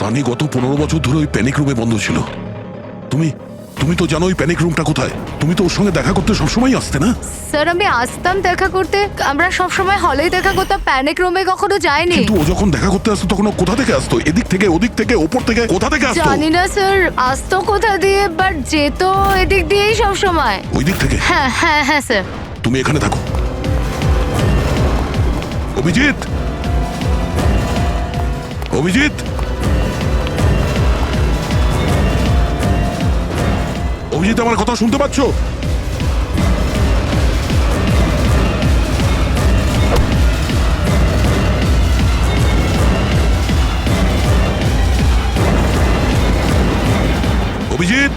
সানি গত 15 বছর ধরে ওই প্যানিক রুমে বন্ধ ছিল। তুমি তুমি তো জানো ওই প্যানিক রুমটা কোথায়। তুমি তো ওর সঙ্গে দেখা করতে সবসময় আসতে না? স্যার আমি আসতাম দেখা করতে, আমরা সবসময় হলেই দেখা করতাম, প্যানিক রুমে কখনো যাইনি। কিন্তু ও যখন দেখা করতে আসতো তখন ও কোথা থেকে আসতো? এদিক থেকে, ওদিক থেকে, ওপর থেকে, কোথা থেকে আসতো? জানি না স্যার, আসতো কোথা দিয়ে, বাট যেত এদিক দিয়েই সবসময়। ওই দিক থেকে? হ্যাঁ হ্যাঁ হ্যাঁ স্যার। তুমি এখানে থাকো। অভিজিৎ, অভিজিৎ, অভিজিৎ, আমার কথা শুনতে পাচ্ছ? অভিজিৎ,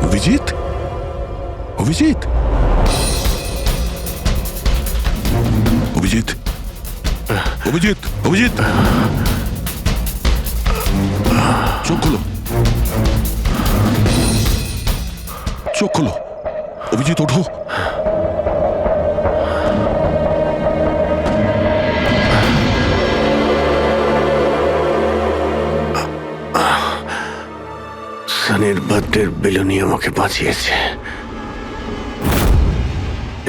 অভিজিৎ, অভিজিৎ, অভিজিৎ, অভিজিৎ, অভিজিৎ, চোখ খোলো, চোখ খোলো, অভিজিৎ ওঠো। সানির বার্থডের বেলুনি আমাকে বাঁচিয়েছে,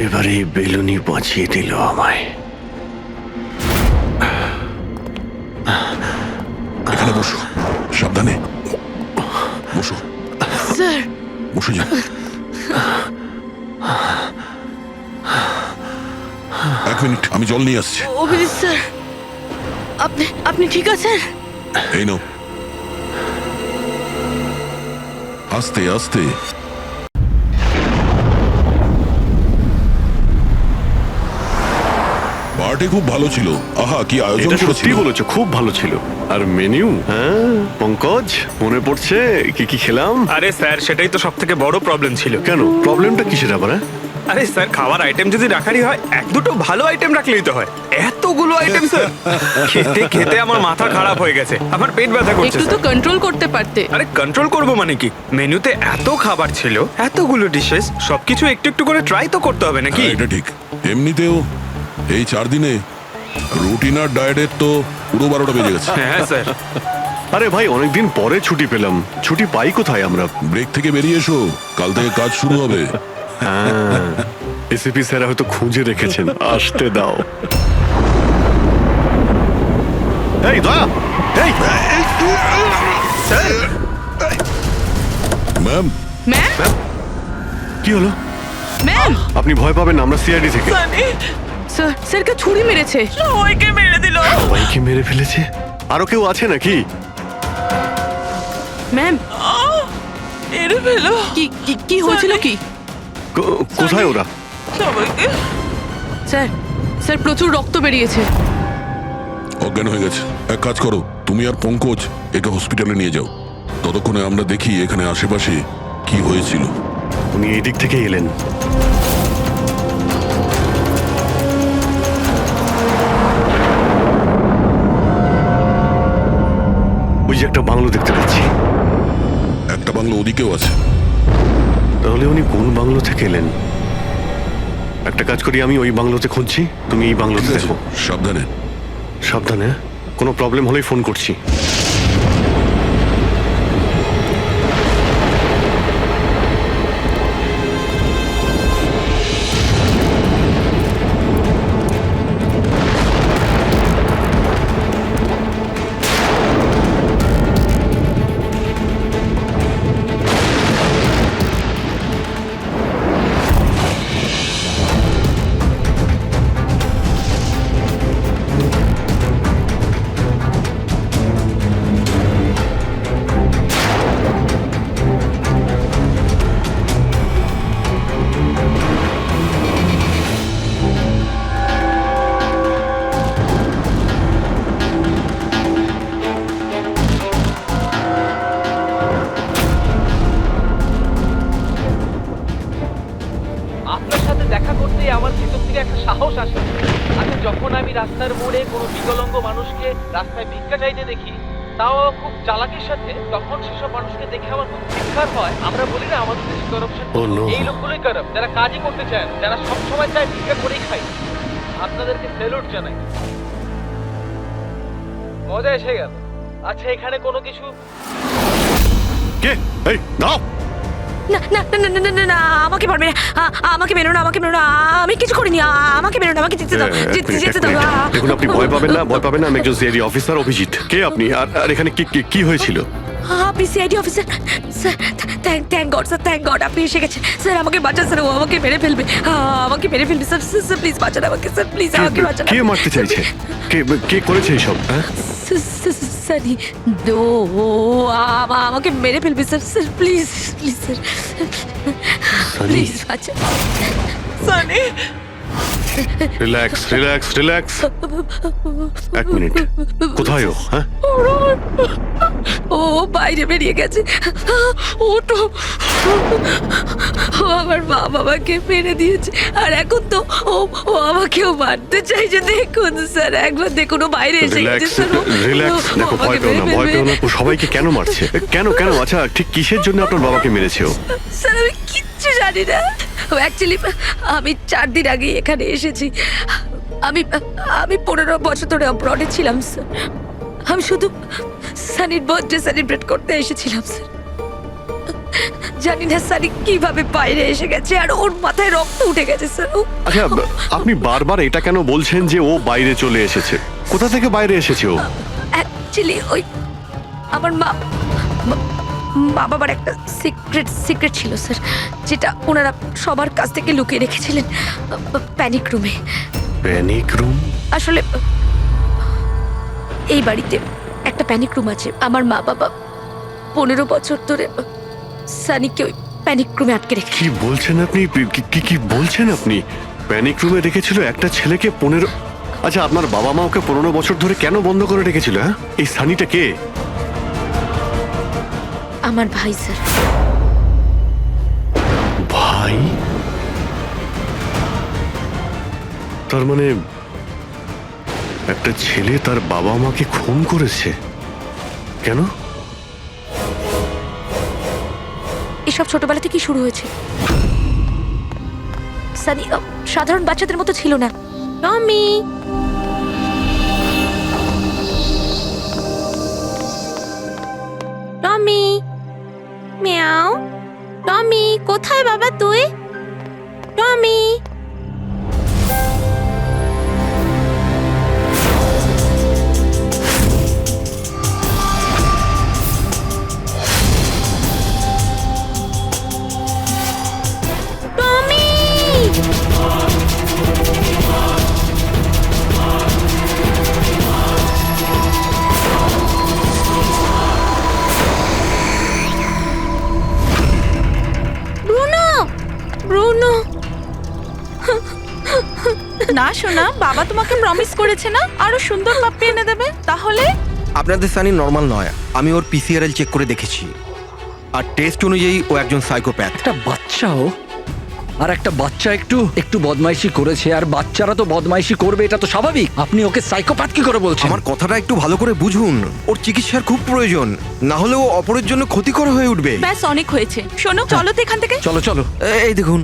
এবার এই বেলুনি বাঁচিয়ে দিল আমায়। এখানে বসো, সাবধানে বসো। স্যার বসে যাও। 1 মিনিট, আমি জল নিয়ে আসছি। অভিজিৎ স্যার, আপনি আপনি ঠিক আছেন? এই নাও। আস্তে আস্তে। পার্টি খুব ভালো ছিল। আহা, কি আয়োজন এটা সত্যি করেছিল। বলেছো, খুব ভালো ছিল। আর মেনু, হ্যাঁ পঙ্কজ, মনে পড়ছে কি কি খেলাম? আরে স্যার, সেটাই তো সব থেকে বড় প্রবলেম ছিল। কেন, প্রবলেমটা কিসের আবার? আরে স্যার, খাওয়ার আইটেম যদি রাখারই হয়, এক দুটো ভালো আইটেম রাখলেই তো হয়। এতগুলো আইটেম স্যার, খেতে খেতে আমার মাথা খারাপ হয়ে গেছে, আমার পেট ব্যথা করছে একটু তো স্যার। কন্ট্রোল করতে পারতে। আরে কন্ট্রোল করবো মানে কি? মেনুতে এত খাবার ছিল, এতগুলো ডিশেস, সবকিছু একটু একটু করে ট্রাই তো করতে হবে নাকি? হ্যাঁ, এটা ঠিক। এমনিতেও এই 4 দিনে রুটিন আর ডায়েটের তো পুরো 12টা বেজে গেছে। হ্যাঁ স্যার। আরে ভাই, অনেকদিন পরে ছুটি পেলাম, ছুটি পাই কোথায় আমরা? ব্রেক থেকে বেরিয়ে এসো, কাল থেকে কাজ শুরু হবে। এসিপি স্যার হয়তো খুঁজে রেখেছেন, আসতে দাও। এই দয়া, এই ম্যাম, ম্যাম, কি হলো? ম্যাম, আপনি ভয় পাবেন না, আমরা সিআইডি থেকে। স্যার, স্যারকে ছুরি মেরেছে। সবাইকে মেরে দিল। সবাইকে মেরে ফেলেছে? আরো কেউ আছে নাকি? ম্যাম, মেরে ফেলো। কি কি কি হয়েছিল কি? কোথায় ওরা? স্যার, স্যার প্রচুর রক্ত বেরিয়েছে। অজ্ঞান হয়ে গেছে। এক কাজ করো, তুমি আর পঙ্কজ একে হসপিটালে নিয়ে যাও। ততক্ষণে আমরা দেখি এখানে আশেপাশে কি হয়েছিল। উনি এই দিক থেকে এলেন। ওই যে একটা বাংলো দেখতে পাচ্ছি। একটা বাংলো ওদিকেও আছে। তাহলে উনি কোন বাংলো থেকে এলেন? একটা কাজ করি, আমি ওই বাংলোতে খুঁজছি, তুমি এই বাংলোতে ঠিক আছে, দেখো। সাবধানে। সাবধানে, কোনো প্রবলেম হলেই ফোন করছি। সাহস আসে। আচ্ছা, যখন আমি রাস্তার মোড়ে কোনো বিকলাঙ্গ মানুষকে রাস্তায় ভিক্ষা চাইতে দেখি, তাও খুব চালাকির সাথে। তখন সেসব মানুষকে দেখে আমার খুব চিৎকার হয়। আমরা বলি না আমাদের দেশে করাপশন, Oh no! এই লোকগুলোই কারাপ্ট, যারা কাজই করতে চায় না, যারা সবসময় চায় ভিক্ষা করেই খায়। আপনাদেরকে স্যালুট জানাই, মজা এসে গেল। আচ্ছা, এখানে কোনো কিছু কে? এই দাও। না না না না না না না, আমাকে পারবে না, আমাকে মেরো না, আমাকে মেরো না, আমি কিছু করিনি, আমাকে মেরো না, আমাকে যেতে দাও, যেতে দাও। দেখুন, আপনি ভয় পাবেন না, ভয় পাবেন না। আমি একজন সিআইডি অফিসার, অভিজিৎ। কে আপনি? আর এখানে কি হয়েছিল? আপনি CID officer sir? Thank god sir, thank god আপনি এসে গেছেন স্যার। আমাকে বাঁচান স্যার, ও আমাকে মেরে ফেলবে, আমাকে মেরে ফেলবে স্যার। স্যার প্লিজ বাঁচান আমাকে স্যার, প্লিজ আমাকে বাঁচান। কে মারতে চাইছে? কে করেছে এইসব? হ্যাঁ, সানি দো আমাকে মেরে ফেলবে sir. Sir please please sir, please বাঁচান। Sunny, relax relax relax. এক মিনিট, কোথায় ও? হ্যাঁ, ও বাইরে বেরিয়ে গেছে। ওটো, ও আমার মা বাবাকে মেরে দিয়েছে, আর এখন তো ও আমাকেও মারতে চাইছে। দেখুন স্যার, একবার দেখুন, ও বাইরে এসে গেছে রিল্যাক্স স্যার। রিল্যাক্স। দেখো, ভয় পেও না, ভয় পেও না। ও সবাইকে কেন মারছে? কেন? আচ্ছা, ঠিক কিসের জন্য আপনার বাবাকে মেরেছে ও? স্যার আমি কিচ্ছু জানি না। অ্যাকচুয়ালি আমি 4 দিন আগে এখানে এসেছি। আমি 15 বছর ধরে অব্রডে ছিলাম স্যার। আমি শুধু সানির বার্থডে সেলিব্রেট করতে এসেছিলাম স্যার। জানি না সানি কিভাবে বাইরে এসে গেছে, আর ওর মাথায় রক্ত উঠে গেছে স্যার। আচ্ছা, আপনি বারবার এটা কেন বলছেন যে ও বাইরে চলে এসেছে? কোথা থেকে বাইরে এসেছে ও? অ্যাকচুয়ালি ওই আমার মা বাবার একটা সিক্রেট ছিল স্যার, যেটা ওনারা সবার কাছ থেকে লুকিয়ে রেখেছিলেন প্যানিক রুমে। Panic room? আসলে এই বাড়িতে একটা প্যানিক রুম আছে। আমার মা বাবা 15 বছর ধরে সানিকে ওই প্যানিক রুমে আটকে রেখে। কি বলছেন আপনি? কি বলছেন আপনি? প্যানিক রুমে রেখেছিল একটা ছেলেকে 15? আচ্ছা, আপনার বাবা মা ওকে 15 বছর ধরে কেন বন্ধ করে রেখেছিল? হ্যাঁ, এই সানিটা কে? আমার ভাই স্যার। ভাই? তার মানে একটা ছেলে তার বাবা মাকে খুন করেছে? কেন? এসব ছোটবেলা থেকেই শুরু হয়েছে। সানি সাধারণ বাচ্চাদের মতো ছিল না। টমি, টমি, মিয়াও। টমি, কোথায় বাবা তুই? টমি। ব্রুনো, না শোনা, বাবা তোমাকে প্রমিস করেছে না আরো সুন্দর পাপ্পি এনে দেবে। তাহলে আপনাদের সানি নর্মাল নয়। আমি ওর পিসিআরএল চেক করে দেখেছি, আর টেস্ট অনুযায়ী ও একজন সাইকোপ্যাথ। একটা বাচ্চাও, আর একটা বাচ্চা একটু বদমাইশি করেছে, আর বাচ্চারা তো বদমাইশি করবে, এটা তো স্বাভাবিক। আপনি ওকে সাইকোপ্যাথ কি করে বলছেন? আমার কথাটা একটু ভালো করে বুঝুন। ওর চিকিৎসার খুব প্রয়োজন, না হলে ও অপরের জন্য ক্ষতিকর হয়ে উঠবে। ব্যাস অনেক হয়েছে, শোনো চলো তো এখান থেকে। চলো চলো। এই দেখুন,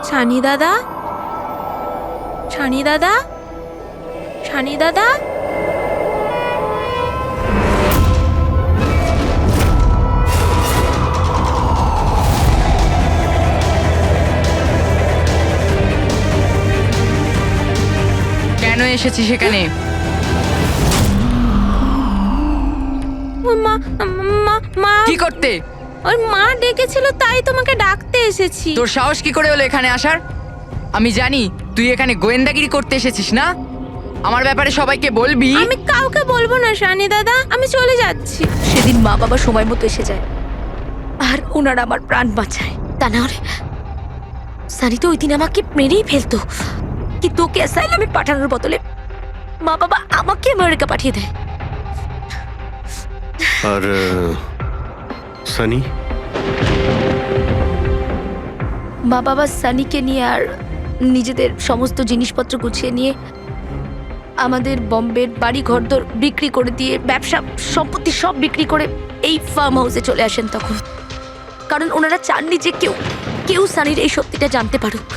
ছানি দাদা, ছানি দাদা, ছানি দাদা। কেন এসেছি সেখানে? মা কি করতে? ওর মা ডেকেছিল, তাই তোমাকে ডাকতে এসেছি। তোর সাহস কি করে হলো এখানে আসার? আমি জানি তুই এখানে গোয়েন্দাগিরি করতে এসেছিস না। আমার ব্যাপারে সবাইকে বলবি। আমি কাউকে বলবো না সানি দাদা, আমি চলে যাচ্ছি। সেদিন মা বাবা সময় মতো এসে যায়, আর ওনারা আমার প্রাণ বাঁচায়। তা না হলে সানি তো ওই দিন আমাকে মেরেই ফেলতো। কিন্তু ওকে অ্যাসাইলামে পাঠানোর বদলে মা বাবা আমাকে আমেরিকা পাঠিয়ে দেয়। আর সানি? মা বাবা সানিকে নিয়ে আর নিজেদের সমস্ত জিনিসপত্র গুছিয়ে নিয়ে আমাদের বম্বের বাড়ি ঘরদোর বিক্রি করে দিয়ে ব্যবসা সম্পত্তি সব বিক্রি করে এই ফার্ম হাউসে চলে আসেন তখন। কারণ ওনারা চাননি যে কেউ সানির এই সত্যিটা জানতে পারুক।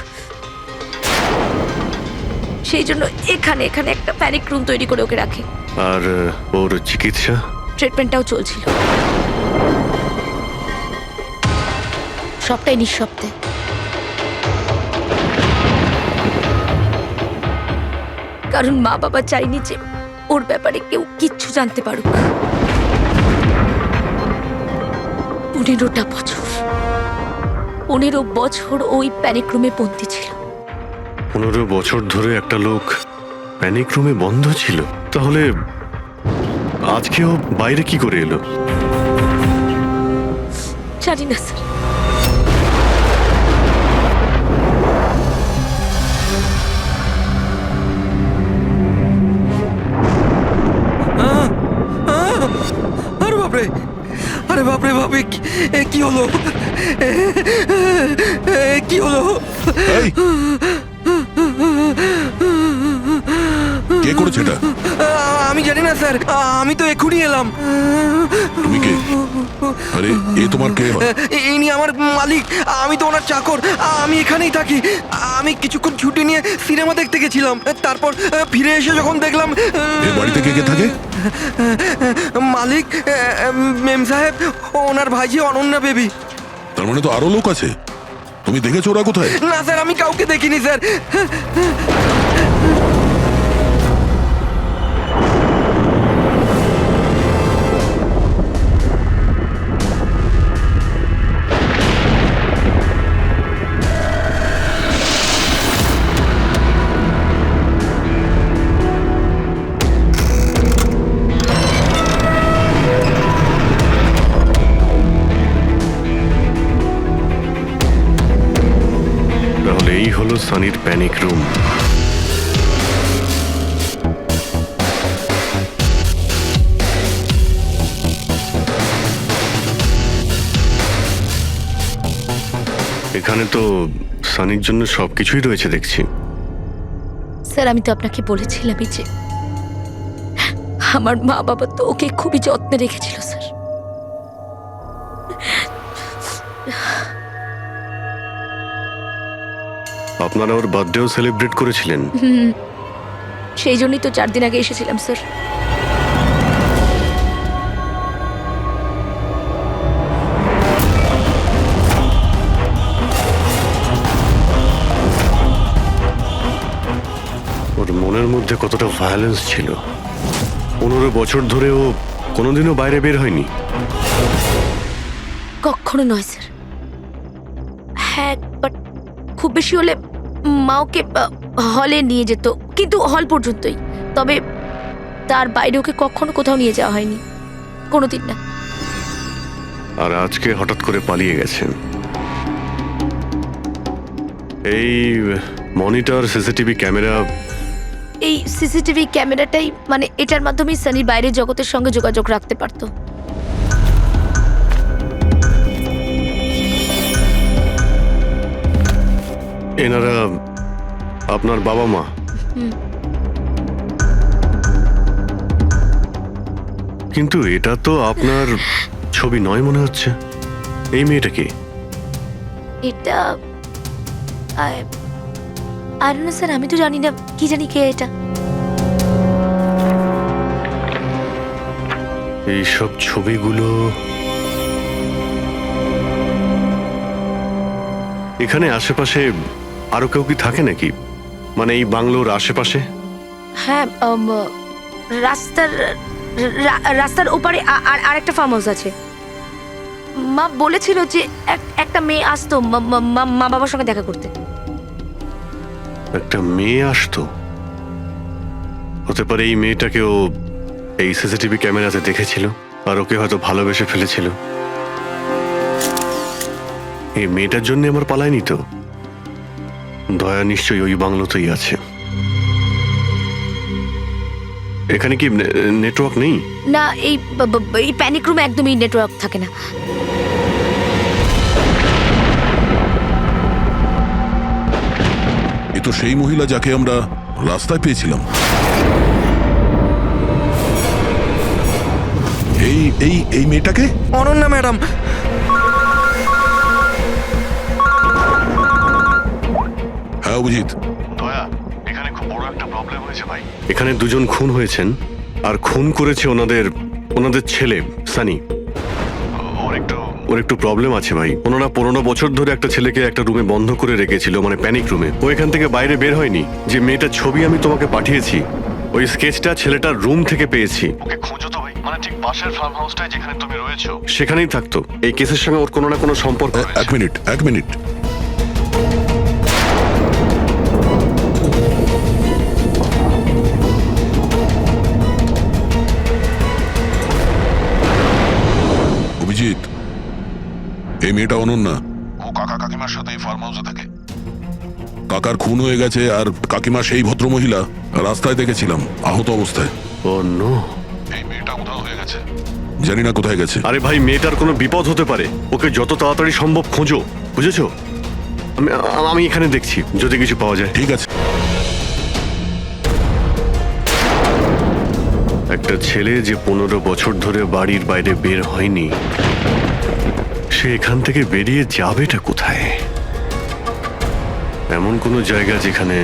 সেই জন্য এখানে একটা প্যানিক রুম তৈরি করে ওকে রাখে। আর ওর চিকিৎসা? ট্রিটমেন্টটাও চলছিল, সবটাই নিঃশব্দে। কারণ মা বাবা চাইনি যে ওর ব্যাপারে কেউ কিচ্ছু জানতে পারুক। 15 বছর ওই প্যানিক রুমে বন্দি ছিল। 15 বছর ধরে একটা লোক প্যানিক রুমে বন্ধ ছিল, তাহলে আজকেও বাইরে কি করে এলো? জানি না স্যার। আরে বাপরে, আরে বাপরে বাপরে, কি হলো? কি হলো? এই, কে করেছে এটা? আমি জানি না স্যার, আমি তো এক্ষুনি এলাম। তুমি কে? আরে এ তোমার কে হয়? ইনি আমার মালিক, আমি তো ওনার চাকর। আমি এখানেই থাকি। আমি কিছুক্ষণ ছুটি নিয়ে সিনেমা দেখতে গেছিলাম, তারপর ফিরে এসে যখন দেখলাম এ বাড়িতে কে কে থাকে? মালিক, মেম সাহেব, ওনার ভাইজি অনন্যা বেবি। তার মানে তো আরো লোক আছে। তুমি দেখেছো ওরা কোথায়? না স্যার, আমি কাউকে দেখিনি স্যার। তাহলে এই হলো সানির প্যানিক রুম। এখানে তো সানির জন্য সবকিছুই রয়েছে দেখছি। স্যার, আমি তো আপনাকে বলেছিলামই যে আমার মা বাবা তো ওকে খুবই যত্নে রেখেছিল স্যার। আপনারা ওর বার্থডেও সেলিব্রেট করেছিলেন? সেই জন্যই তো 4 দিন আগে এসেছিলাম স্যার। ওর মনের মধ্যে কতটা ভায়োলেন্স ছিল। 15 বছর ধরে ও কোনোদিনও বাইরে বের হয়নি। কখনো নয় স্যার। হ্যাঁ, বাট খুব বেশি হলে মা ওকে হলে নিয়ে যেত, কিন্তু হল পর্যন্তই। তবে তার বাইরে ওকে কখনো কোথাও নিয়ে যাওয়া হয়নি, কোনোদিন না। আর আজকে হঠাৎ করে পালিয়ে গেছেন। এই মনিটর, সিসিটিভি ক্যামেরা, এই সিসিটিভি ক্যামেরাটাই মানে এটার মাধ্যমেই সানির বাইরের জগতের সঙ্গে যোগাযোগ রাখতে পারতো। এনারা আপনার বাবা মা? কিন্তু এটা তো আপনার ছবি নয় মনে হচ্ছে। এই মেয়েটা কি? এটা আর না স্যার, আমি তো জানি না, কি জানি কে এটা। এইসব ছবিগুলো এখানে আশেপাশে আরো কেউ কি থাকে নাকি? মানে এই বাংলোর আশেপাশে? হ্যাঁ, রাস্তার ওপারে আর একটা ফার্ম হাউস আছে। মা বলেছিল যে একটা মেয়ে আসতো মা বাবার সঙ্গে দেখা করতে। একটা মেয়ে আসতো? হতে পারে এই মেয়েটাকে ও এই সিসিটিভি ক্যামেরাতে দেখেছিল আর ওকে হয়তো ভালোবেসে ফেলেছিল। এই মেয়েটার জন্য আমার পালায়নি তো। দয়া নিশ্চয়ই ওই বাংলোতেই আছে। এখানে কি নেটওয়ার্ক নেই? না, এই প্যানিক রুমে একদমই নেটওয়ার্ক থাকে না। এ এ তো সেই মহিলা যাকে আমরা রাস্তায় পেয়েছিলাম। এই এই এই মেয়েটাকে? অনন্যা ম্যাডাম। হ্যাঁ অভিজিৎ। দয়া, এখানে খুব বড় একটা প্রবলেম হয়েছে ভাই। এখানে দুজন খুন হয়েছেন, আর খুন করেছে ওনাদের ছেলে সানি। ওর একটু প্রবলেম আছে ভাই। ওনারা 15 বছর ধরে একটা ছেলেকে একটা রুমে বন্ধ করে রেখেছিল, মানে প্যানিক রুমে। ও এখান থেকে বাইরে বের হয়নি। যে মেয়েটার ছবি আমি তোমাকে পাঠিয়েছি, ওই স্কেচটা ছেলেটার রুম থেকে পেয়েছি। ওকে খোঁজো তো ভাই, মানে ঠিক পাশের ফার্ম হাউসটায় যেখানে তুমি রয়েছো সেখানেই থাকতো। এই কেসের সঙ্গে ওর কোনো না কোনো সম্পর্ক রয়েছে। এক মিনিট। অভিজিৎ, এই মেয়েটা অনন্যা। ও কাকা কাকিমার সাথে এই ফার্ম হাউসে থাকে। কাকার খুন হয়ে গেছে, আর কাকিমা সেই ভদ্রমহিলা রাস্তায় দেখেছিলাম আহত অবস্থায়। ও নো। এই মেয়েটা উধাও হয়ে গেছে, জানি না কোথায় গেছে। আরে ভাই, মেয়েটার কোনো বিপদ হতে পারে। ওকে যত তাড়াতাড়ি সম্ভব খোঁজো, বুঝেছো? আমি এখানে দেখছি, যদি কিছু পাওয়া যায়। ঠিক আছে। একটা ছেলে যে 15 বছর ধরে বাড়ির বাইরে বের হয়নি, সে এখান থেকে বেরিয়ে যাবেটা কোথায়? এমন কোনো জায়গা যেখানে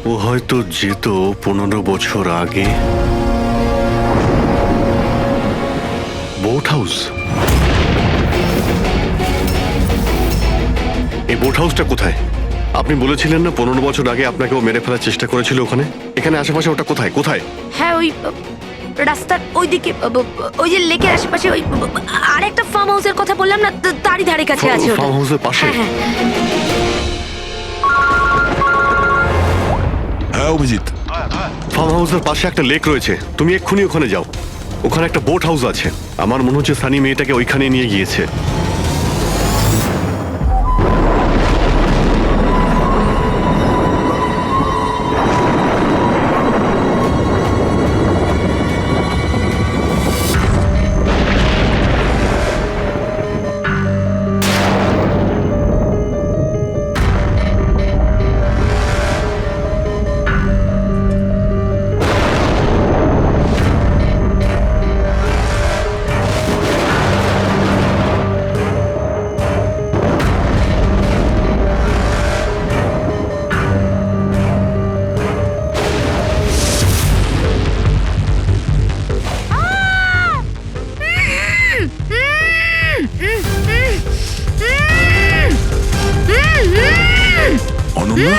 ও হয়তো যেত 15 বছর আগে। Boat house. এই বোট হাউসটা কোথায়? আপনি বলেছিলেন না 15 বছর আগে আপনাকে ও মেরে ফেলার চেষ্টা করেছিল ওখানে। এখানে আশেপাশে ওটা কোথায় কোথায়? হ্যাঁ, ওই রাস্তার ওইদিকে, ওই যে লেকের আশেপাশে, ওই আরেকটা ফার্ম হাউসের কথা বললাম না, তারই ধারে কাছে আছে ওটা। ফার্ম হাউসের পাশে? হ্যাঁ। হ্যাঁ অভিজিৎ, ফার্ম হাউসের পাশে একটা লেক রয়েছে, তুমি এক্ষুনি ওখানে যাও। ওখানে একটা বোট হাউস আছে। আমার মনে হচ্ছে সানি মেয়েটাকে ওইখানে নিয়ে গিয়েছে। অনন্যা,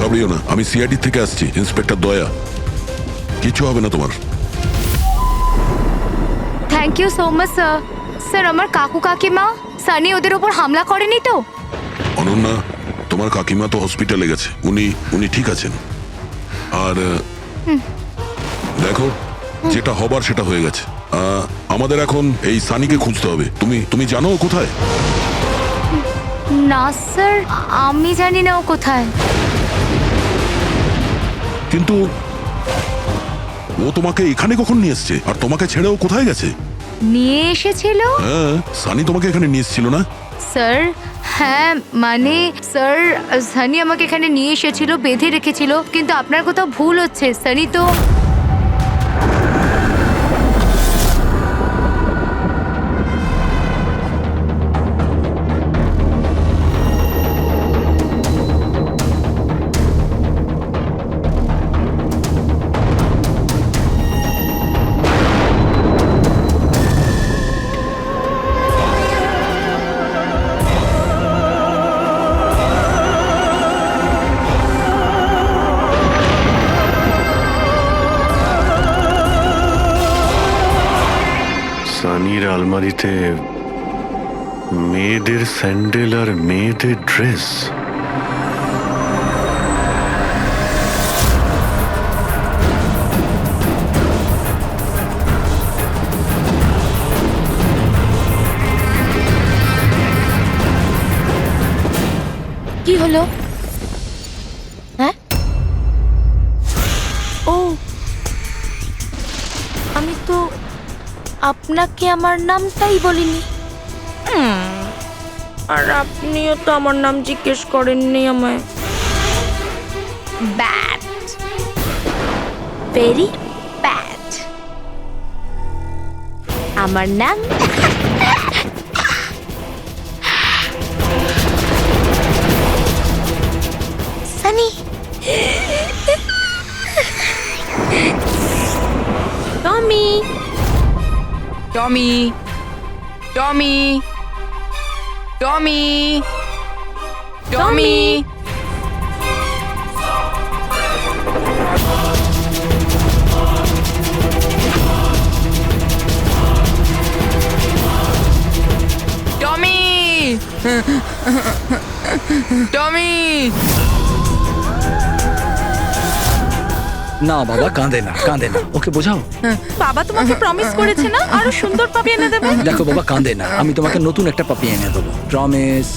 ঘাবড়িও না। আমি সিআইডি থেকে আসছি, ইন্সপেক্টর দয়া। কিছু হবে না তোমার। Thank you so much sir. Sir, আমার কাকু কাকিমা সানি ওদের ওপর হামলা করেনি তো? অনন্যা, তোমার কাকিমা তো হসপিটালে গেছে, উনি ঠিক আছেন। আর দেখো, যেটা হবার সেটা হয়ে গেছে। আমাদের এখন এই সানিকে খুঁজতে হবে। তুমি জানো ও কোথায়? না স্যার, আমি জানি না ও কোথায়। কিন্তু ও তোমাকে এখানে কখন নিয়ে এসছে, আর তোমাকে ছেড়ে ও কোথায় গেছে? নিয়ে এসেছিল? হ্যাঁ, সানি তোমাকে এখানে নিয়ে এসেছিল না? স্যার, হ্যাঁ মানে স্যার, সানি আমাকে এখানে নিয়ে এসেছিল, বেঁধে রেখেছিল। কিন্তু আপনার কোথাও ভুল হচ্ছে। সানি তো সানির আলমারিতে মেয়েদের স্যান্ডেল আর মেয়েদের ড্রেস। কি হলো? হ্যাঁ, ও, আমি তো আপনাকে আমার নামটাই বলিনি। আর আপনিও তো আমার নাম জিজ্ঞেস করেননি আমায়। Bad, very bad. আমার নাম সানি। টমি, টমি, টমি, টমি, টমি। টমি, টমি। না বাবা, কাঁদে না, কাঁদে না, ওকে বোঝাও। বাবা তোমাকে প্রমিস করেছে না আরো সুন্দর পাপি এনে দেবে। দেখো বাবা, কাঁদে না, আমি তোমাকে নতুন একটা পাপি এনে দেবো, প্রমিস।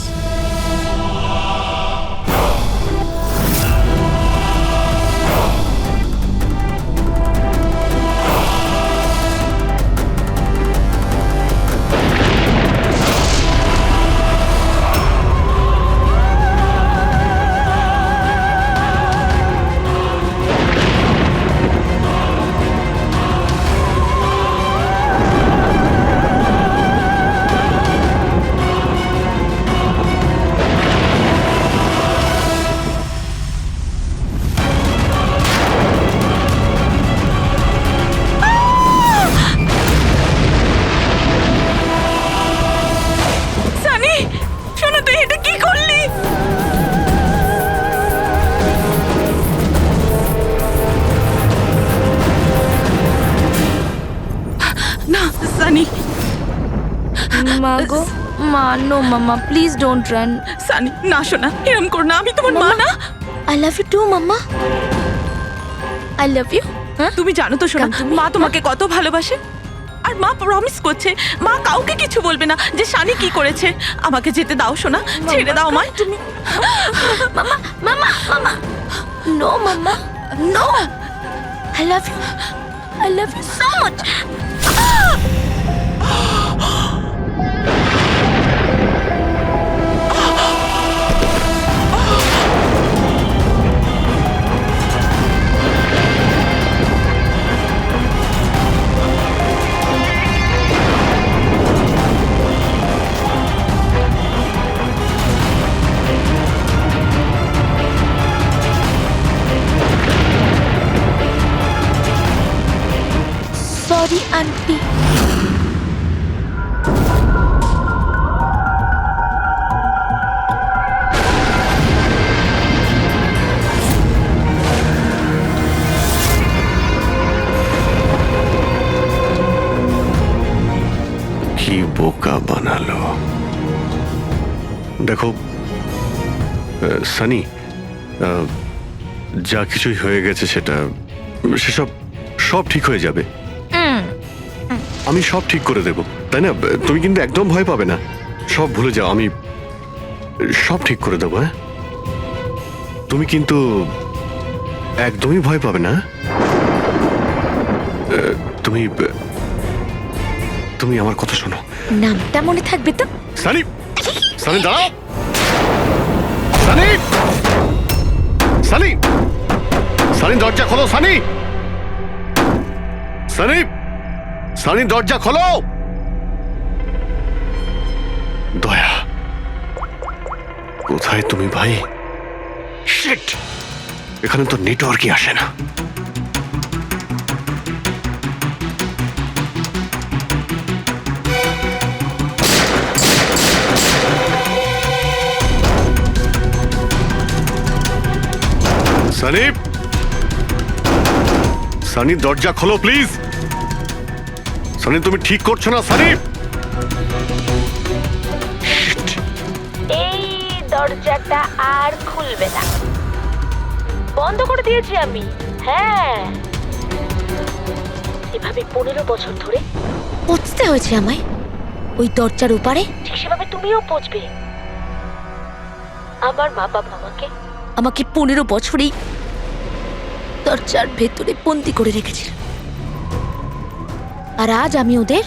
সানি, শোনো, তুই এটা কি করলি? না সানি, মা গো, মা, no mamma, please don't run. Sunny, না শোনা, এরকম কর না, আমি তোমার মা না। I love you too mamma, I love you. তুমি জানো তো শোনা, মা তোমাকে কত ভালোবাসে। আর মা প্রমিস করছে মা কাউকে কিছু বলবে না যে সানি কি করেছে। আমাকে যেতে দাও শোনা, ছেড়ে দাও আমায়। তুমি mamma, mamma, mamma, no mamma, no, I love you, I love you so much. Sorry aunty. কি বোকা বানালো। দেখো সানি, যা কিছুই হয়ে গেছে সেসব সব ঠিক হয়ে যাবে। আমি সব ঠিক করে দেব, তাই না? তুমি কিন্তু একদম ভয় পাবে না, সব ভুলে যাও, আমি সব ঠিক করে দেবো। হ্যাঁ, তুমি কিন্তু একদমই ভয় পাবে না। তুমি তুমি আমার কথা শোনো। নামটা মনে থাকবে তো? সানি, সানি দাঁড়াও। সানি, সানি, সানি দরজা খোলো। সানি, সানি, সানি দরজা খোলো। দয়া, কোথায় তুমি ভাই? শিট, এখানে তো নেটওয়ার্কই আসে না। সানি, সানি দরজা খোলো প্লিজ। সানি, তুমি ঠিক করছো না সানি। এই দরজাটা আর খুলবে না, বন্ধ করে দিয়েছি আমি। হ্যাঁ, এভাবে 15 বছর ধরে পৌঁছতে হয়েছে আমায় ওই দরজার ওপারে। ঠিক সেভাবে তুমিও পৌঁছবে। আমার মা বাবা আমাকে 15 বছরই দরজার ভেতরে বন্দি করে রেখেছিল, আর আজ আমি ওদের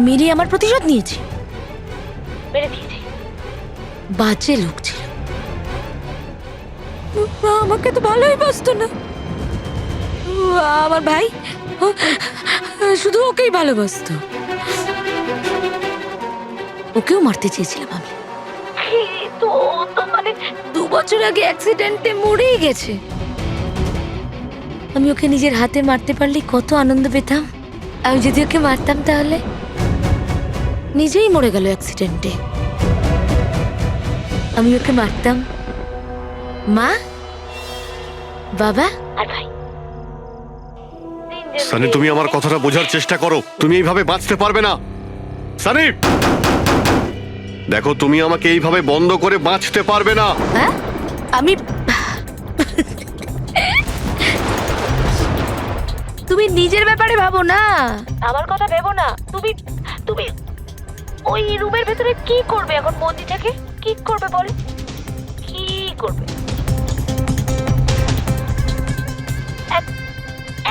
মেরে আমার প্রতিশোধ নিয়েছি, মেরে দিয়েছি। বাজে লোক ছিল। মা আমাকে তো ভালোই বাসতো না। আমার ভাই শুধু ওকেই ভালোবাসতো। ওকেও মারতে চেয়েছিলাম আমি, তো ও তো মানে 2 বছর আগে অ্যাক্সিডেন্টে মরেই গেছে। আমি ওকে নিজের হাতে মারতে পারলে কত আনন্দ পেতাম। আমি যদি ওকে মারতাম তাহলে নিজেই মরে গেল অ্যাক্সিডেন্টে। আমি ওকে মারতাম, মা, বাবা আর ভাই। সানি, তুমি আমার কথাটা বোঝার চেষ্টা করো। তুমি এইভাবে বাঁচতে পারবে না সানি। দেখো, তুমি আমাকে এইভাবে বন্ধ করে বাঁচতে পারবে না। হ্যাঁ, আমি তুমি নিজের ব্যাপারে ভাবো না, আমার কথা ভেবো না। তুমি তুমি ওই রুমের ভেতরে কি করবে এখন? বন্দিটাকে কি করবে বলো, কি করবে?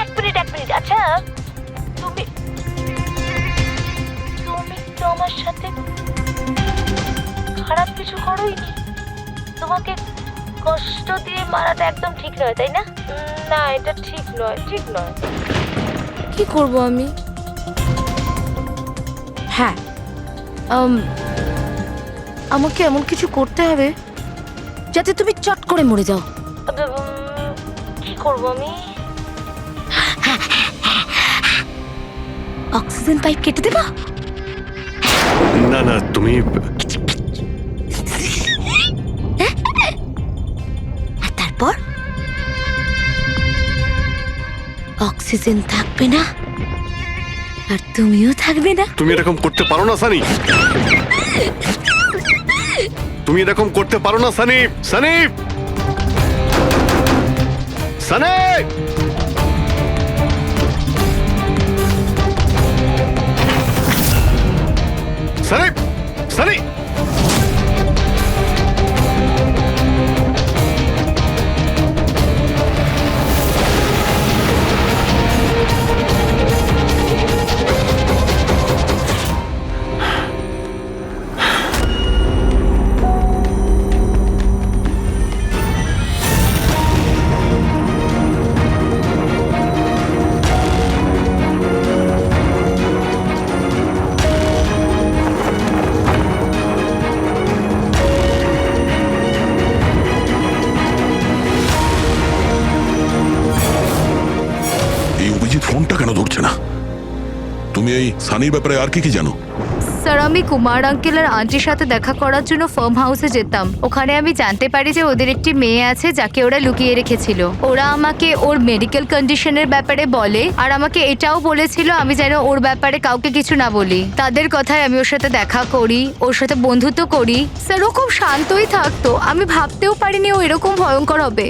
এক মিনিট। আচ্ছা, তুমি তো আমার সাথে খারাপ কিছু করোইনি। তোমাকে কষ্ট দিয়ে মারাটা একদম ঠিক নয়, তাই না? না, এটা ঠিক নয়। কি করব আমি? হ্যাঁ, আমাকে এমন কিছু করতে হবে যাতে তুমি চট করে মরে যাও। কি করব আমি? অক্সিজেন পাইপ কেটে দেবো? না, তুমি আর তারপর অক্সিজেন থাকবে না, আর তুমিও থাকবে না। তুমি এরকম করতে পারো না সানি। তুমি এরকম করতে পারো না সানি। সানি, সানি, সানি, সানি। এই অভিজিৎ ফোনটা কেন ধরছে না? তুমি এই সানির ব্যাপারে আর কি জানো? স্যার, আমি কুমার আঙ্কেল আর আন্টির সাথে দেখা করার জন্য ফার্ম হাউসে যেতাম। ওখানে আমি জানতে পারি যে ওদের একটি মেয়ে আছে যাকে ওরা লুকিয়ে রেখেছিল। ওরা আমাকে ওর মেডিকেল কন্ডিশনের ব্যাপারে বলে, আর আমাকে এটাও বলেছিল আমি যেন ওর ব্যাপারে কাউকে কিছু না বলি। তাদের কথায় আমি ওর সাথে দেখা করি, ওর সাথে বন্ধুত্ব করি। স্যার, ও খুব শান্তই থাকতো। আমি ভাবতেও পারিনি ও এরকম ভয়ঙ্কর হবে।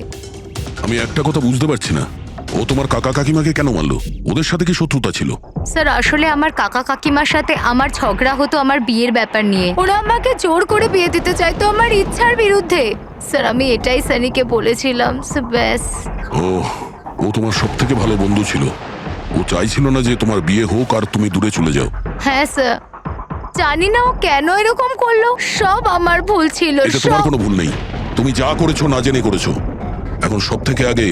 আমি একটা কথা বুঝতে পারছি না, ও তোমার কাকা কাকিমাকে কেন মারলো? ওদের সাথে কি শত্রুতা ছিল? স্যার, আসলে আমার কাকা কাকিমার সাথে আমার ঝগড়া হতো আমার বিয়ের ব্যাপার নিয়ে। ওরা আমাকে জোর করে বিয়ে দিতে চাইতো আমার ইচ্ছার বিরুদ্ধে। স্যার, আমি এটাই সানিকে বলেছিলাম। ব্যাস। ও তোমার সব থেকে ভালো বন্ধু ছিল। ও চাইছিল না যে তোমার বিয়ে হোক আর তুমি দূরে চলে যাও। হ্যাঁ স্যার, জানি না ও কেন এরকম করলো। সব আমার ভুল ছিল। এটা তোমার কোনো ভুল নেই। তুমি যা করেছো না জেনে করেছো। এখন সব থেকে আগে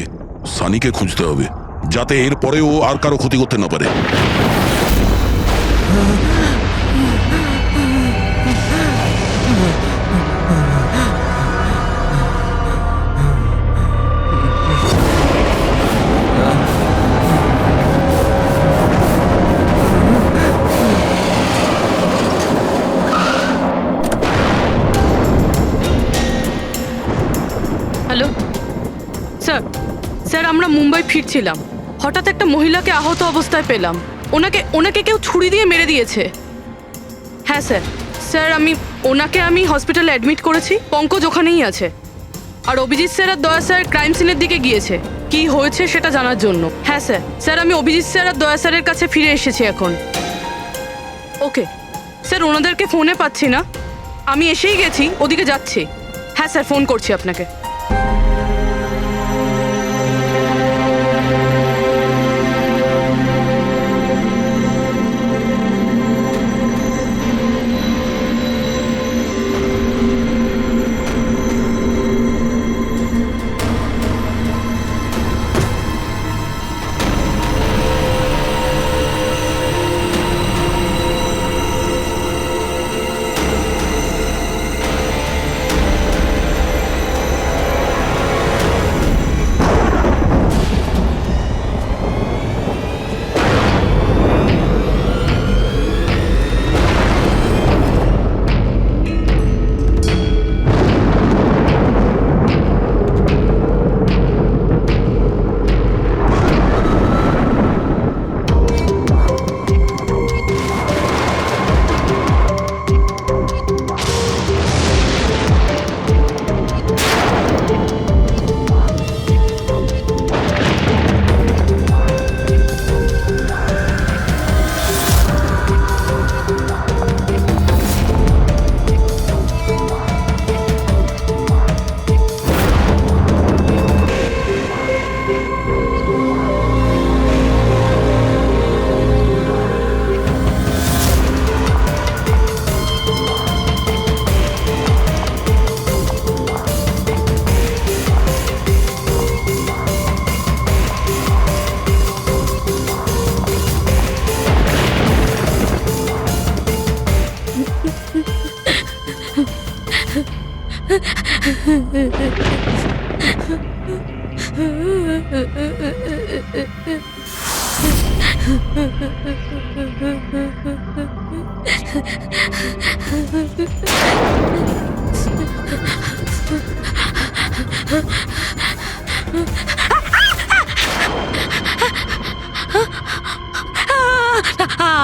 সানিকে খুঁজতে হবে, যাতে এর পরে ও আর কারো ক্ষতি করতে না পারে। Hello sir. স্যার, আমরা মুম্বাই ফিরছিলাম, হঠাৎ একটা মহিলাকে আহত অবস্থায় পেলাম। ওনাকে কেউ ছুরি দিয়ে মেরে দিয়েছে। হ্যাঁ স্যার। স্যার, আমি হসপিটালে অ্যাডমিট করেছি। পঙ্কজ ওখানেই আছে। আর অভিজিৎ স্যার আর দয়া স্যার ক্রাইম সিনের দিকে গিয়েছে কি হয়েছে সেটা জানার জন্য। হ্যাঁ স্যার। স্যার, আমি অভিজিৎ স্যার আর দয়া স্যারের কাছে ফিরে এসেছি এখন। ওকে স্যার, ওনাদেরকে ফোনে পাচ্ছি না। আমি এসেই গেছি, ওদিকে যাচ্ছি। হ্যাঁ স্যার, ফোন করছি আপনাকে।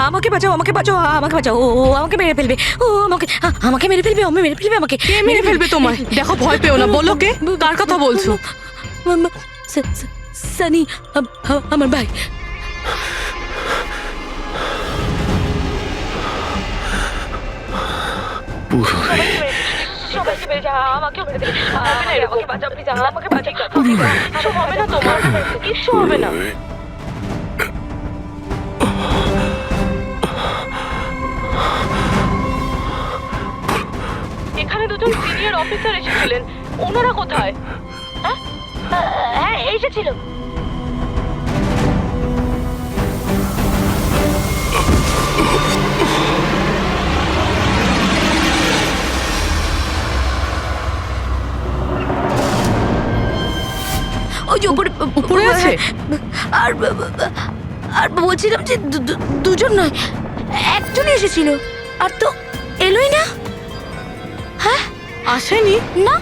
আমাকে বাঁচাও, আমাকে বাঁচাও, আমাকে বাঁচাও। ও আমাকে মেরে ফেলবে, ও আমাকে মেরে ফেলবে, আমি মেরে ফেলবে আমাকে। কে মেরে ফেলবে তোমায়? দেখো, ভয় পেও না, বলো কে, কার কথা বলছো? সানি, আমার ভাই। সবাইকে মেরে যা, আমাকেও মেরে দেবে। আমাকে বাঁচাও, প্লিজ, আমাকে বাঁচাও। কিছু হবে না তোমার, কিচ্ছু হবে না। এখানে দুজন সিনিয়র অফিসার এসেছিলেন, ওনারা কোথায়? হ্যাঁ, এসেছিল। ওই যে উপরে আছে। আর আর বলছিলাম যে দুজন নয়, একজনই এসেছিল, আর তো এলোই না। হ্যাঁ, আসেনি না।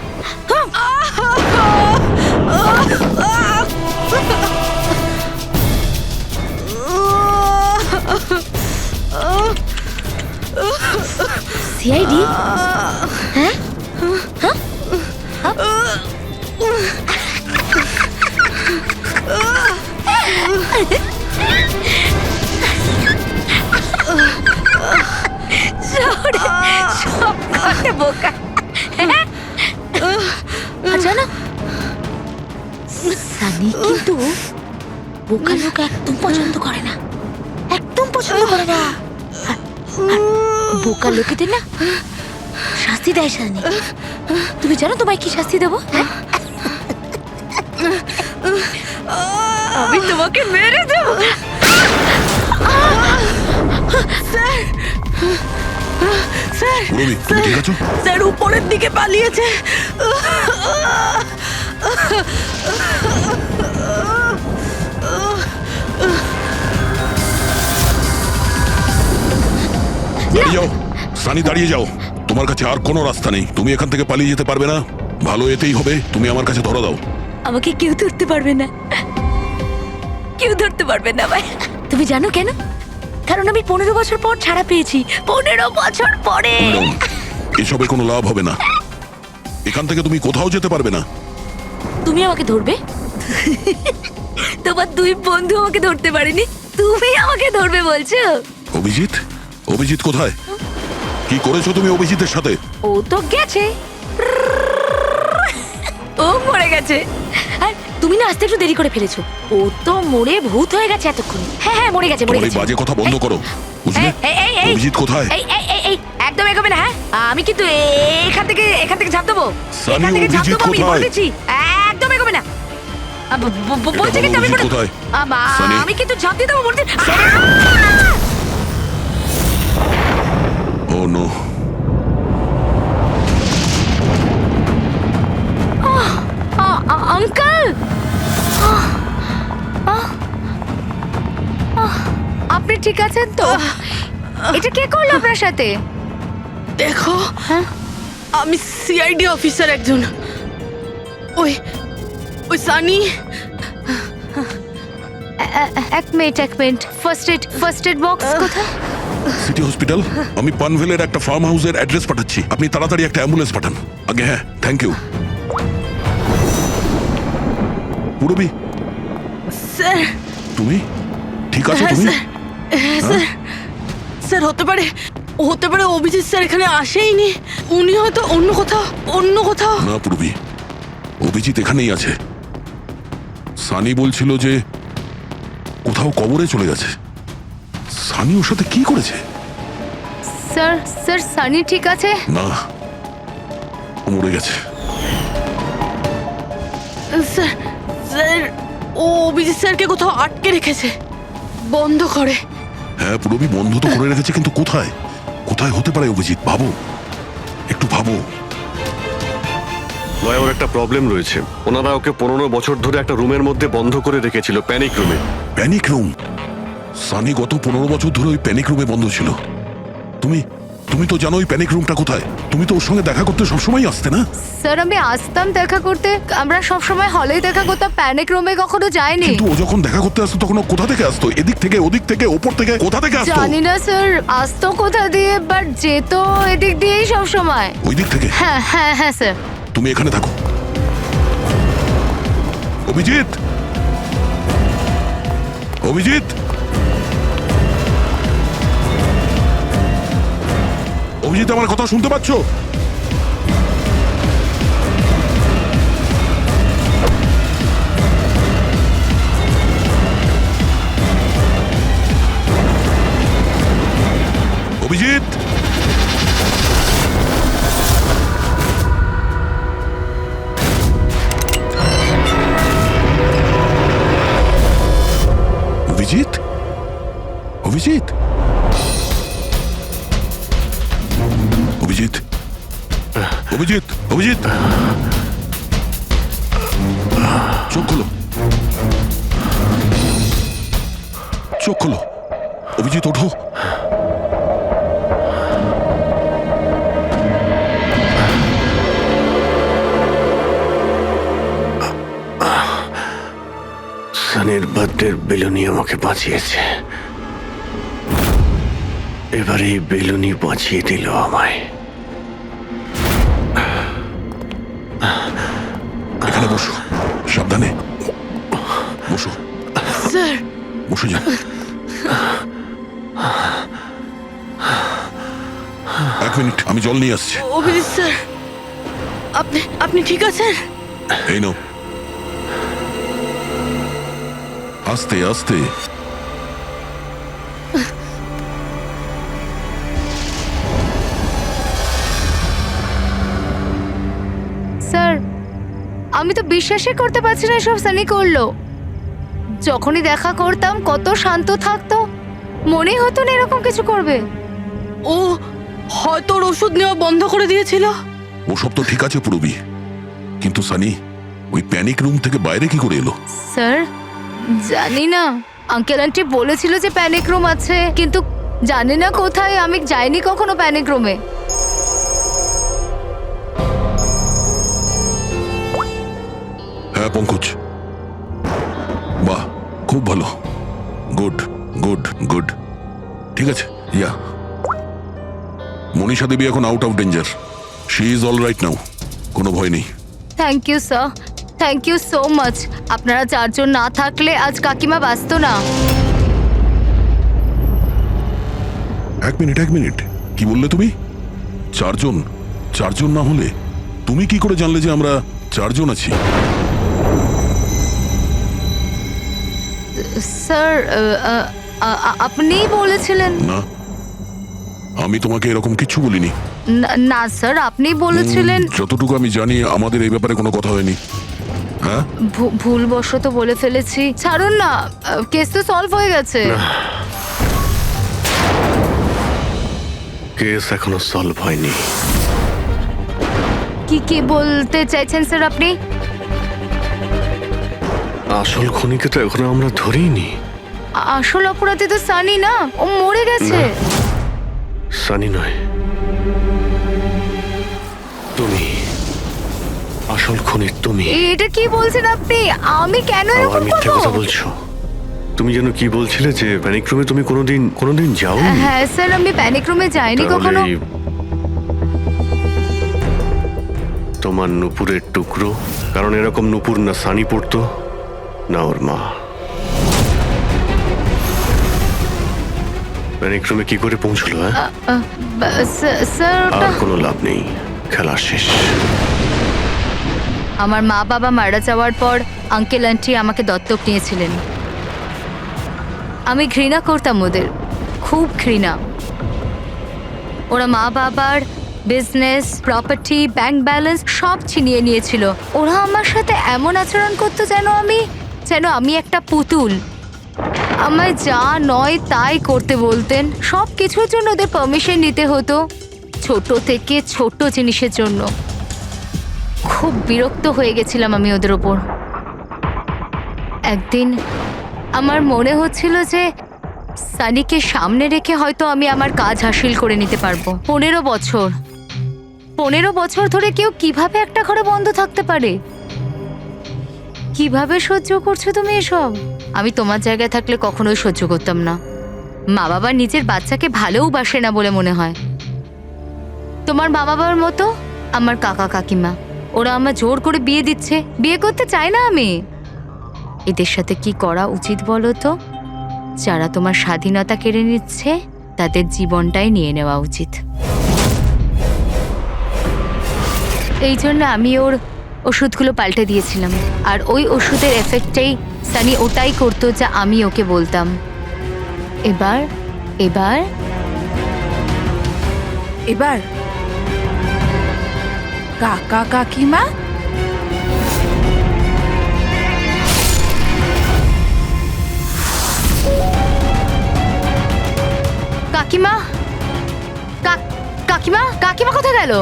সিআইডি? হ্যাঁ, বোকা। জানো, সানি কিন্তু বোকা লোক একদম পছন্দ করে না, একদম পছন্দ করে না। আর বোকা লোকেদের না শাস্তি দেয় সানি। তুমি জানো তোমায় কি শাস্তি দেবো? আমি তোমাকে মেরে দেবো। পুরবি, তুমি ঠিক আছো? স্যার উপরের দিকে পালিয়েছে। দাঁড়িয়ে যাও সানি, দাঁড়িয়ে যাও। তোমার কাছে আর কোনো রাস্তা নেই, তুমি এখান থেকে পালিয়ে যেতে পারবে না। ভালো এতেই হবে, তুমি আমার কাছে ধরা দাও। আমাকে কেউ ধরতে পারবে না, কেউ ধরতে পারবে না ভাই। তুমি জানো কেন? কারণ আমি 15 বছর পর ছাড়া পেয়েছি। 15 বছর পরে। এসবে কোনো লাভ হবে না, এখান থেকে তুমি কোথাও যেতে পারবে না। তুমি আমাকে ধরবে? তোমার দুই বন্ধু আমাকে ধরতে পারেনি, তুমি আমাকে ধরবে বলছো? অভিজিৎ, অভিজিৎ কোথায়? কি করেছো তুমি অভিজিতের সাথে? ও তো গেছে, ও মরে গেছে। আর তুমি না আসতে একটু দেরি করে ফেলেছো। ও তো মরে ভূত হয়ে গেছে এতক্ষণ। হ্যাঁ হ্যাঁ, মরে গেছে, মরে তোমার এই গেছে। বাজে কথা বন্ধ করো, বুঝলে? অভিজিৎ কোথায়? এই একদম এগোবে না। হ্যাঁ, আমি কিন্তু এখান থেকে ঝাঁপ দেবো, সানি, এখান থেকে ঝাঁপ অভিজিৎ দেবো, আমি কোথায়? বলে দিচ্ছি। একদম এগোবে না, বলছি কিন্তু আমি অভিজিৎ কোথায়? সানি। আমি কিন্তু ঝাঁপ দিয়ে দেবো বলছি। ও নো, আঙ্কেল, আপনি ঠিক আছেন তো? এটা কে করলো আপনার সাথে? দেখো, আমি সিআইডি অফিসার একজন। ওই ওই সানি। এক মিনিট, ফার্স্ট এড বক্স কোথায়? City hospital. আমি পানভেলের একটা ফার্ম হাউসের অ্যাড্রেস পাঠাচ্ছি, আপনি তাড়াতাড়ি একটা অ্যাম্বুলেন্স পাঠান আগে। হ্যাঁ, থ্যাংক ইউ। Purabi, sir. তুমি ঠিক আছো? হ্যাঁ তুমি? স্যার, হ্যাঁ স্যার। স্যার হতে পারে অভিজিৎ স্যার এখানে আসেইনি, উনি হয়তো অন্য কোথাও। না পুরবি, অভিজিৎ এখানেই আছে। সানি বলছিল যে কোথাও কবরে চলে গেছে। সানি ওর সাথে কি করেছে? স্যার সানি ঠিক আছে? না, ও মরে গেছে। স্যার ও অভিজিৎ স্যারকে কোথাও আটকে রেখেছে, বন্ধ করে। হ্যাঁ পুরবি, বন্ধ তো করে রেখেছে, কিন্তু কোথায়? কোথায় হতে পারে অভিজিৎ? ভাবো, একটু ভাবো। লয়া ওর একটা প্রবলেম রয়েছে। ওনারা ওকে 15 বছর ধরে একটা রুমের মধ্যে বন্ধ করে রেখেছিল, প্যানিক রুমে। Panic room? সানি গত 15 বছর ধরে ওই প্যানিক রুমে বন্ধ ছিল। তুমি তুমি তো জানো ওই প্যানিক রুমটা কোথায়। তুমি তো ওর সঙ্গে দেখা করতে সবসময় আসতে না? স্যার আমি আসতাম দেখা করতে, আমরা সব সময় হলেই দেখা করতাম, প্যানিক রুমে কখনো যাইনি। কিন্তু ও যখন দেখা করতে আসতো তখন ও কোথা থেকে আসতো? এদিক থেকে, ওদিক থেকে, ওপর থেকে, কোথা থেকে আসতো? জানি না স্যার, আসতো কোথা দিয়ে, বাট যেত এদিক দিয়েই সব সময়। ওই দিক থেকে? হ্যাঁ হ্যাঁ হ্যাঁ স্যার। তুমি এখানে থাকো। অভিজিৎ, অভিজিৎ, অভিজিৎ, আমার কথা শুনতে পাচ্ছ? অভিজিৎ, অভিজিৎ, অভিজিৎ, অভিজিৎ, অভিজিৎ, অভিজিৎ, চোখ খোলো, চোখ খোলো, অভিজিৎ ওঠো। সানির বার্থডের বেলুনি আমাকে বাঁচিয়েছে, এবার এই বেলুনি বাঁচিয়ে দিল আমায়। এখানে বসো, সাবধানে বসো, স্যার বসে যাও। এক মিনিট, আমি জল নিয়ে আসছি। অভিজিৎ স্যার, আপনি ঠিক আছেন? এই নাও, আস্তে আস্তে। স্যার আমি তো বিশ্বাসই করতে পারছি না সব সানি করলো। যখনই দেখা করতাম কত শান্ত থাকতো, মনেই হতো না এরকম কিছু করবে। ও হয়তো ওর ওষুধ নেওয়া বন্ধ করে দিয়েছিল। ওসব তো ঠিক আছে পুরবি, কিন্তু সানি ওই প্যানিক রুম থেকে বাইরে কি করে এলো? স্যার জানি না, আঙ্কেল আন্টি বলেছিল যে প্যানিক রুম আছে, কিন্তু জানি না কোথায়, আমি যাইনি কখনো প্যানিক রুমে। হ্যাঁ পঙ্কজ, বাহ, খুব ভালো, গুড গুড গুড, ঠিক আছে। ইয়া, মনীষা দেবী এখন out of danger, she is all right now, কোনো ভয় নেই। Thank you sir, thank you so much. আপনারা চারজন না থাকলে আজ কাকিমা বাঁচতো না। এক মিনিট, এক মিনিট, কি বললে তুমি? চারজন? চারজন না হলে তুমি কি করে জানলে যে আমরা চারজন আছি? স্যার আপনিই বলেছিলেন। না, আমি তোমাকে এরকম কিছু বলিনি। না স্যার, আপনি বলেছিলেন। যতটুকু আমি জানি আমাদের এই ব্যাপারে কোনো কথা হয়নি। হ্যাঁ, ভুলবশত বলে ফেলেছি, ছাড়ুন না, কেস তো সলভ হয়ে গেছে। কেস এখনো সলভ হয়নি। কি বলতে চাইছেন স্যার আপনি? আসল খুনিকে তো এখনো আমরা ধরিনি। আসল অপরাধী তো সানি না, ও মরে গেছে। সানি নয়, তুমি আসল খুনি। তুমি এটা কি বলছেন আপনি? আমি কেন আবার এরকম মিথ্যে করব? কথা বলছো। তুমি যেন কি বলছিলে যে প্যানিক রুমে তুমি কোনোদিন যাও? হ্যাঁ স্যার, আমি প্যানিক রুমে যাইনি কখনো। তোমার নুপুরের টুকরো, কারণ এরকম নুপুর না সানি পড়তো না ওর মা। প্যানিক রুমে কি করে পৌঁছলো? স্যার আর কোনো লাভ নেই, খেলা শেষ। আমার মা বাবা মারা যাওয়ার পর আঙ্কেল আন্টি আমাকে দত্তক নিয়েছিলেন। আমি ঘৃণা করতাম ওদের, খুব ঘৃণা। ওরা মা বাবার বিজনেস, প্রপার্টি, ব্যাংক ব্যালেন্স সব ছিনিয়ে নিয়েছিল। ওরা আমার সাথে এমন আচরণ করতো যেন আমি একটা পুতুল। আমায় যা নয় তাই করতে বলতেন। সব কিছুর জন্য ওদের পারমিশন নিতে হতো, ছোট থেকে ছোট জিনিসের জন্য। খুব বিরক্ত হয়ে গেছিলাম আমি ওদের ওপর। একদিন আমার মনে হচ্ছিল যে সানিকে সামনে রেখে হয়তো আমি আমার কাজ হাসিল করে নিতে পারবো। 15 বছর ধরে কেউ কিভাবে একটা ঘরে বন্ধ থাকতে পারে? কিভাবে সহ্য করছো তুমি এসব? আমি তোমার জায়গায় থাকলে কখনোই সহ্য করতাম না। মা বাবা নিজের বাচ্চাকে ভালোও বাসে না বলে মনে হয়। তোমার মা বাবার মতো আমার কাকা কাকিমা, ওরা আমার জোর করে বিয়ে দিচ্ছে। বিয়ে করতে চাই না আমি। এদের সাথে কি করা উচিত বলো তো? যারা তোমার স্বাধীনতা কেড়ে নিচ্ছে তাদের জীবনটাই নিয়ে নেওয়া উচিত। এই জন্য আমি ওর ওষুধগুলো পাল্টে দিয়েছিলাম, আর ওই ওষুধের এফেক্টটাই সানি ওটাই করতো যা আমি ওকে বলতাম। এবার এবার এবার কাকা কাকিমা কাকিমা কাকিমা কাকিমা কোথায় গেল?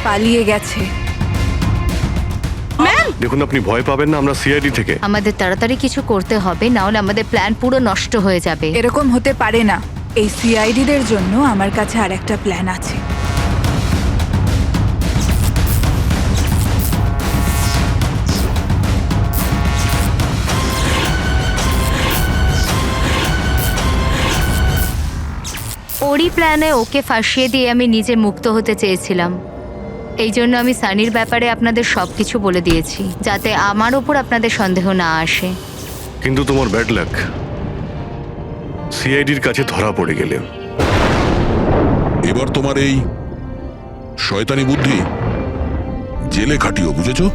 পালিয়ে গেছে। দেখুন, আপনি ভয় পাবেন না, আমরা সিআইডি থেকে। আমাদের তাড়াতাড়ি কিছু করতে হবে, না হলে আমাদের প্ল্যান পুরো নষ্ট হয়ে যাবে। এরকম হতে পারে না। এই সিআইডিদের জন্য আমার কাছে আরেকটা প্ল্যান আছে। ওরই প্ল্যানে ওকে ফাঁসিয়ে দিয়ে আমি নিজে মুক্ত হতে চেয়েছিলাম। এই জন্য আমি সানির ব্যাপারে আপনাদের সবকিছু বলে দিয়েছি, যাতে আমার ওপর আপনাদের সন্দেহ না আসে। কিন্তু তোমার ব্যাড লাক, সিআইডির কাছে ধরা পড়ে গেলে। এবার তোমার এই শয়তানি বুদ্ধি জেলে খাটিও, বুঝেছো?